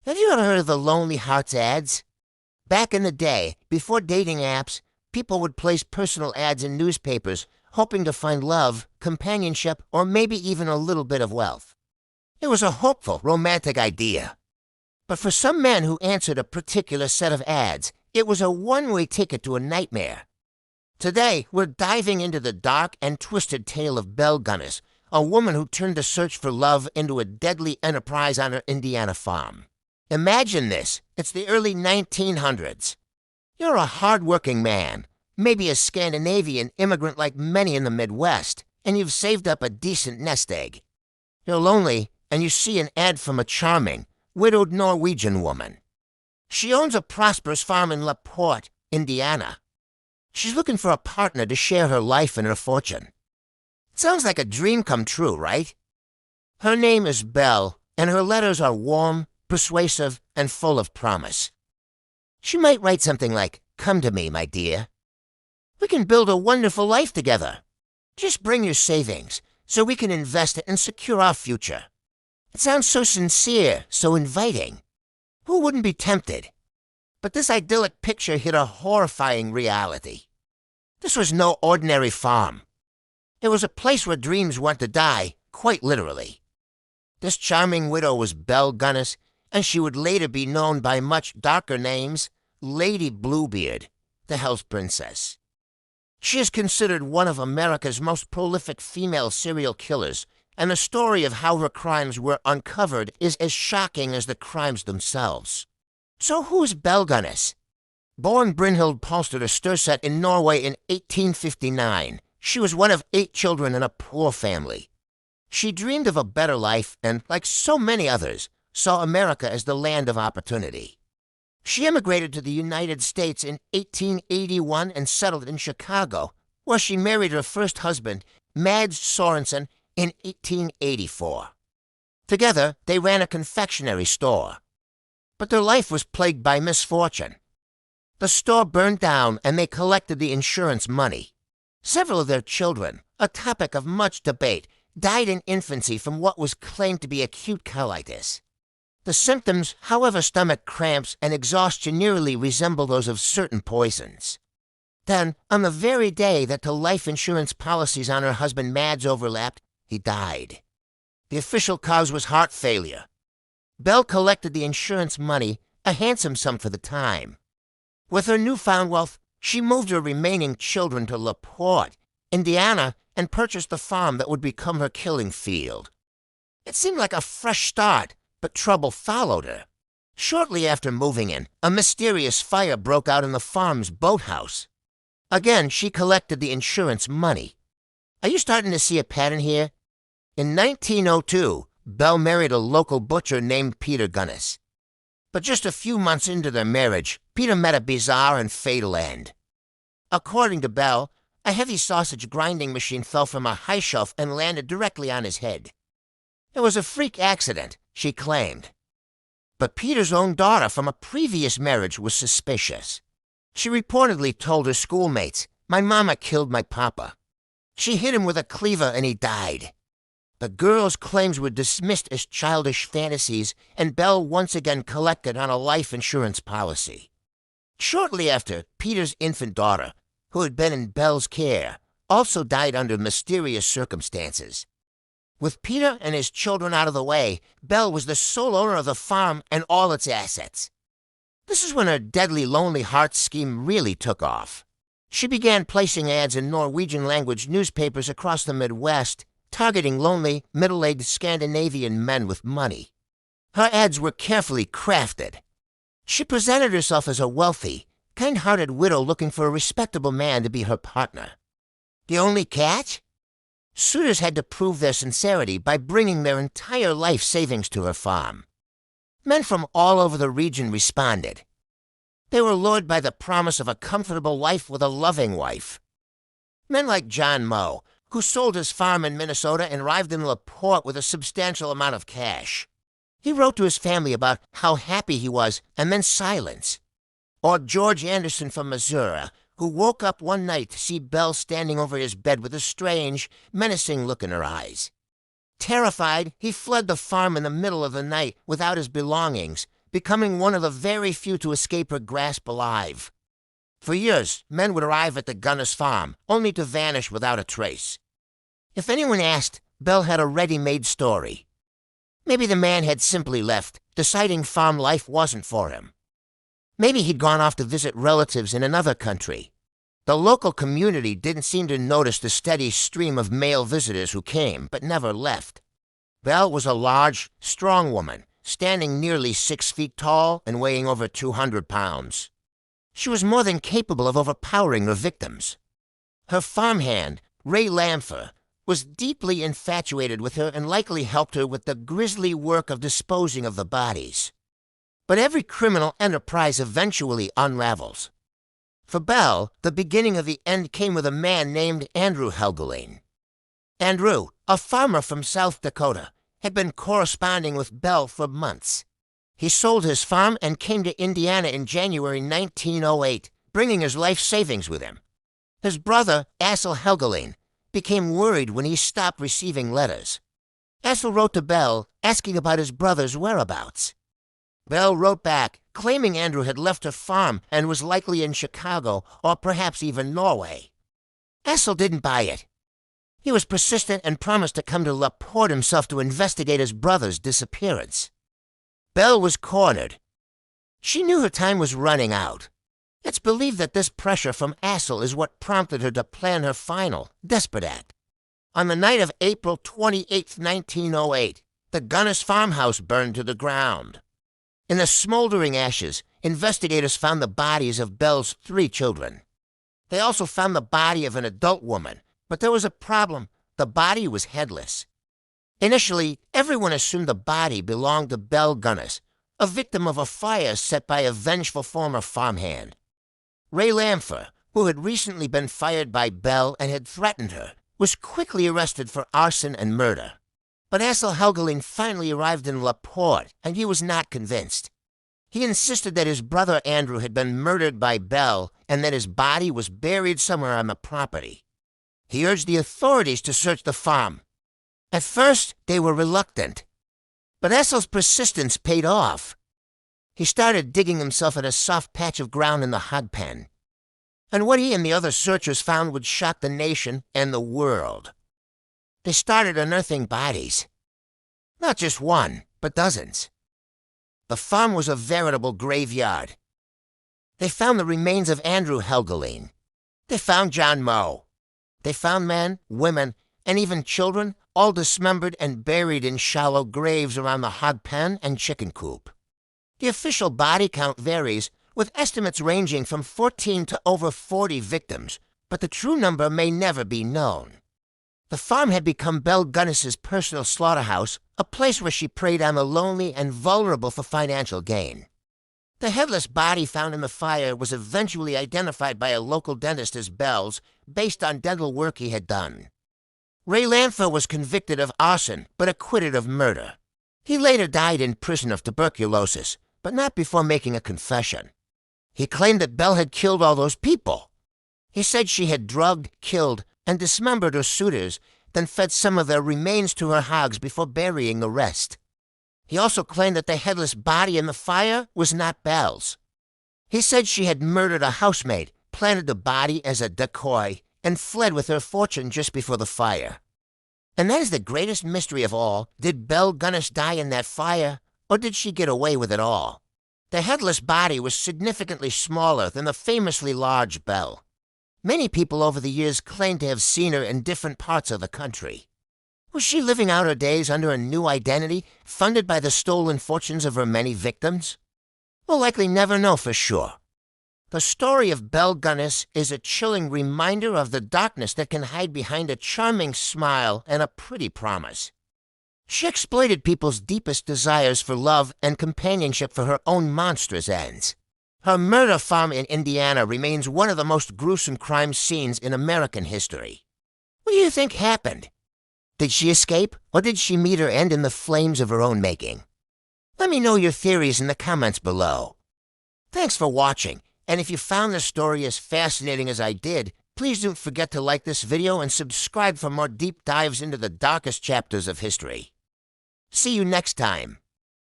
Have you ever heard of the Lonely Hearts ads? Back in the day, before dating apps, people would place personal ads in newspapers, hoping to find love, companionship, or maybe even a little bit of wealth. It was a hopeful, romantic idea. But for some men who answered a particular set of ads, it was a one-way ticket to a nightmare. Today, we're diving into the dark and twisted tale of Belle Gunness, a woman who turned the search for love into a deadly enterprise on her Indiana farm. Imagine this. It's the early 1900s. You're a hard-working man, maybe a Scandinavian immigrant like many in the Midwest, and you've saved up a decent nest egg. You're lonely, and you see an ad from a charming, widowed Norwegian woman. She owns a prosperous farm in La Porte, Indiana. She's looking for a partner to share her life and her fortune. Sounds like a dream come true, right? Her name is Belle, and her letters are warm, persuasive, and full of promise. She might write something like, "Come to me, my dear. We can build a wonderful life together. Just bring your savings, so we can invest it and secure our future." It sounds so sincere, so inviting. Who wouldn't be tempted? But this idyllic picture hit a horrifying reality. This was no ordinary farm. It was a place where dreams went to die, quite literally. This charming widow was Belle Gunness, and she would later be known by much darker names, Lady Bluebeard, the Health Princess. She is considered one of America's most prolific female serial killers, and the story of how her crimes were uncovered is as shocking as the crimes themselves. So who's Belle Gunness? Born Brynhild Polster Sturset in Norway in 1859, she was one of 8 children in a poor family. She dreamed of a better life and, like so many others, saw America as the land of opportunity. She immigrated to the United States in 1881 and settled in Chicago, where she married her first husband, Mads Sorensen, in 1884. Together, they ran a confectionery store. But their life was plagued by misfortune. The store burned down and they collected the insurance money. Several of their children, a topic of much debate, died in infancy from what was claimed to be acute colitis. The symptoms, however, stomach cramps and exhaustion nearly resemble those of certain poisons. Then, on the very day that the life insurance policies on her husband Mads overlapped, he died. The official cause was heart failure. Belle collected the insurance money, a handsome sum for the time. With her newfound wealth, she moved her remaining children to La Porte, Indiana, and purchased the farm that would become her killing field. It seemed like a fresh start, but trouble followed her. Shortly after moving in, a mysterious fire broke out in the farm's boathouse. Again, she collected the insurance money. Are you starting to see a pattern here? In 1902, Belle married a local butcher named Peter Gunness. But just a few months into their marriage, Peter met a bizarre and fatal end. According to Belle, a heavy sausage grinding machine fell from a high shelf and landed directly on his head. It was a freak accident, she claimed. But Peter's own daughter from a previous marriage was suspicious. She reportedly told her schoolmates, "My mama killed my papa. She hit him with a cleaver and he died." The girl's claims were dismissed as childish fantasies, and Belle once again collected on a life insurance policy. Shortly after, Peter's infant daughter, who had been in Belle's care, also died under mysterious circumstances. With Peter and his children out of the way, Belle was the sole owner of the farm and all its assets. This is when her deadly Lonely Hearts scheme really took off. She began placing ads in Norwegian-language newspapers across the Midwest, targeting lonely, middle-aged Scandinavian men with money. Her ads were carefully crafted. She presented herself as a wealthy, kind-hearted widow looking for a respectable man to be her partner. The only catch? Suitors had to prove their sincerity by bringing their entire life savings to her farm. Men from all over the region responded. They were lured by the promise of a comfortable life with a loving wife. Men like John Moe, who sold his farm in Minnesota and arrived in La Porte with a substantial amount of cash. He wrote to his family about how happy he was and then silence. Or George Anderson from Missouri, who woke up one night to see Belle standing over his bed with a strange, menacing look in her eyes. Terrified, he fled the farm in the middle of the night without his belongings, becoming one of the very few to escape her grasp alive. For years, men would arrive at the Gunness farm, only to vanish without a trace. If anyone asked, Belle had a ready-made story. Maybe the man had simply left, deciding farm life wasn't for him. Maybe he'd gone off to visit relatives in another country. The local community didn't seem to notice the steady stream of male visitors who came, but never left. Belle was a large, strong woman, standing nearly 6 feet tall and weighing over 200 pounds. She was more than capable of overpowering her victims. Her farmhand, Ray Lamfer, was deeply infatuated with her and likely helped her with the grisly work of disposing of the bodies. But every criminal enterprise eventually unravels. For Belle, the beginning of the end came with a man named Andrew Helgelien. Andrew, a farmer from South Dakota, had been corresponding with Belle for months. He sold his farm and came to Indiana in January 1908, bringing his life savings with him. His brother, Assel Helgelien, became worried when he stopped receiving letters. Assel wrote to Belle, asking about his brother's whereabouts. Belle wrote back, claiming Andrew had left her farm and was likely in Chicago or perhaps even Norway. Assel didn't buy it. He was persistent and promised to come to LaPorte himself to investigate his brother's disappearance. Belle was cornered. She knew her time was running out. It's believed that this pressure from Assel is what prompted her to plan her final, desperate act. On the night of April 28, 1908, the Gunness farmhouse burned to the ground. In the smoldering ashes, investigators found the bodies of Belle's 3 children. They also found the body of an adult woman, but there was a problem. The body was headless. Initially, everyone assumed the body belonged to Belle Gunness, a victim of a fire set by a vengeful former farmhand. Ray Lamfer, who had recently been fired by Belle and had threatened her, was quickly arrested for arson and murder. But Assel Helgelien finally arrived in LaPorte, and he was not convinced. He insisted that his brother Andrew had been murdered by Belle and that his body was buried somewhere on the property. He urged the authorities to search the farm. At first, they were reluctant. But Assel's persistence paid off. He started digging himself in a soft patch of ground in the hog pen. And what he and the other searchers found would shock the nation and the world. They started unearthing bodies. Not just one, but dozens. The farm was a veritable graveyard. They found the remains of Andrew Helgelien. They found John Moe. They found men, women, and even children, all dismembered and buried in shallow graves around the hog pen and chicken coop. The official body count varies, with estimates ranging from 14 to over 40 victims, but the true number may never be known. The farm had become Belle Gunness's personal slaughterhouse, a place where she preyed on the lonely and vulnerable for financial gain. The headless body found in the fire was eventually identified by a local dentist as Belle's, based on dental work he had done. Ray Lamfer was convicted of arson, but acquitted of murder. He later died in prison of tuberculosis, but not before making a confession. He claimed that Belle had killed all those people. He said she had drugged, killed, and dismembered her suitors, then fed some of their remains to her hogs before burying the rest. He also claimed that the headless body in the fire was not Belle's. He said she had murdered a housemaid, planted the body as a decoy, and fled with her fortune just before the fire. And that is the greatest mystery of all. Did Belle Gunness die in that fire, or did she get away with it all? The headless body was significantly smaller than the famously large Belle. Many people over the years claimed to have seen her in different parts of the country. Was she living out her days under a new identity, funded by the stolen fortunes of her many victims? We'll likely never know for sure. The story of Belle Gunness is a chilling reminder of the darkness that can hide behind a charming smile and a pretty promise. She exploited people's deepest desires for love and companionship for her own monstrous ends. Her murder farm in Indiana remains one of the most gruesome crime scenes in American history. What do you think happened? Did she escape, or did she meet her end in the flames of her own making? Let me know your theories in the comments below. Thanks for watching, and if you found this story as fascinating as I did, please don't forget to like this video and subscribe for more deep dives into the darkest chapters of history. See you next time.